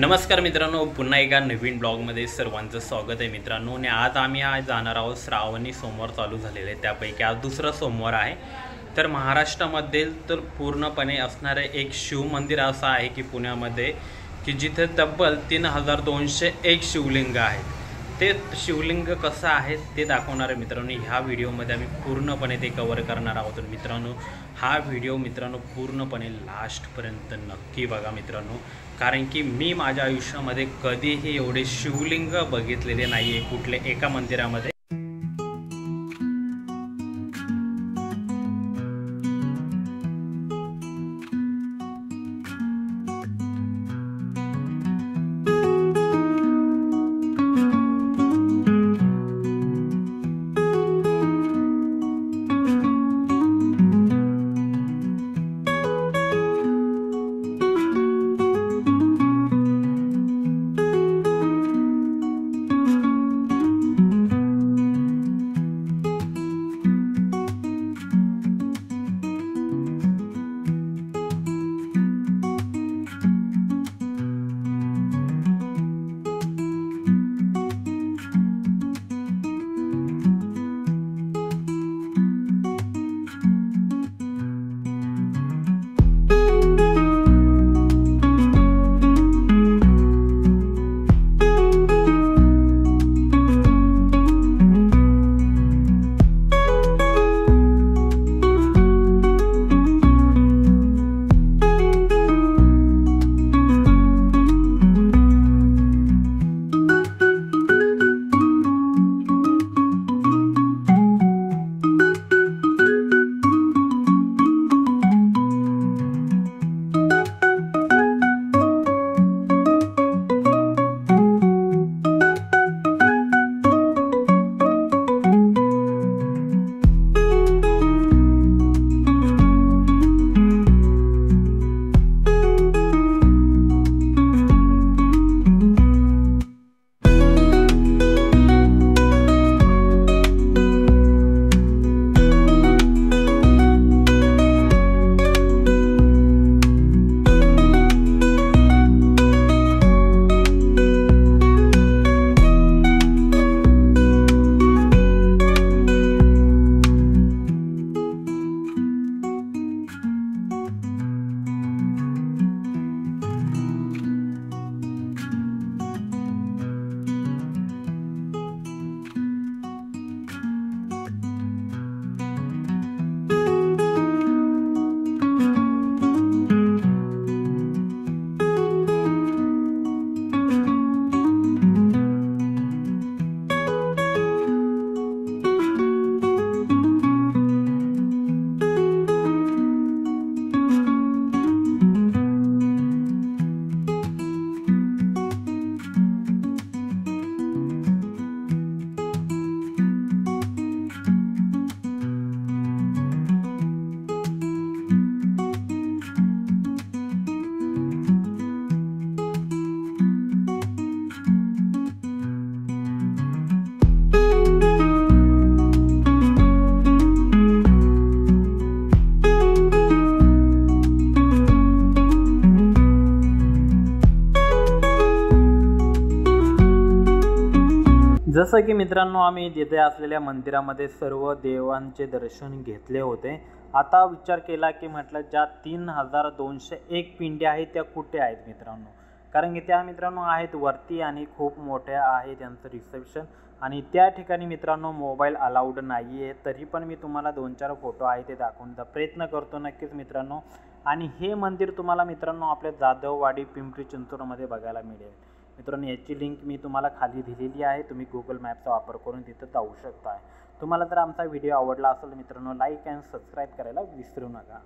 नमस्कार मित्रांनो, पुन्हा एका नवीन ब्लॉगमध्ये सर्वांचं स्वागत आहे मित्रांनो। आणि आज जाणार आहोत श्रावणी सोमवार चालू झालेले, त्यापैकी आज दुसरा सोमवार आहे। तर महाराष्ट्रामध्ये तर पूर्णपणे असणारे एक शिव मंदिर असं आहे की पुण्यामध्ये की जिथे तब्बल 3201 शिवलिंग आहेत। ते शिवलिंग कसं आहे ते दाखवणार आहे मित्रांनो। ह्या व्हिडिओमध्ये आम्ही पूर्णपणे ते कव्हर करणार आहोत मित्रांनो। हा व्हिडिओ मित्रांनो पूर्णपणे लास्टपर्यंत नक्की बघा मित्रांनो, कारण की मी माझ्या आयुष्यामध्ये कधीही एवढे शिवलिंग बघितलेले नाही आहे कुठले एका मंदिरामध्ये। जसं की मित्रांनो आम्ही तिथे असलेल्या मंदिरामध्ये सर्व देवांचे दर्शन घेतले होते। आता विचार केला की म्हटलं ज्या 3201 पिंड्या आहेत त्या कुठे आहेत मित्रांनो, कारण की त्या मित्रांनो आहेत वरती आणि खूप मोठ्या आहे त्यांचं रिसेप्शन, आणि त्या ठिकाणी मित्रांनो मोबाईल अलाउड नाही आहे। तरी पण मी तुम्हाला 2-4 फोटो आहे ते दाखवण्याचा प्रयत्न करतो नक्कीच मित्रांनो। आणि हे मंदिर तुम्हाला मित्रांनो आपल्या जाधववाडी पिंपरी चिंचवडमध्ये बघायला मिळेल मित्रांनो। याची लिंक मी तुम्हाला खाली दिलेली आहे, तुम्ही गुगल मॅपचा वापर करून तिथं जाऊ शकता। तुम्हाला जर आमचा व्हिडिओ आवडला असेल मित्रांनो लाईक अँड सबस्क्राईब करायला विसरू नका।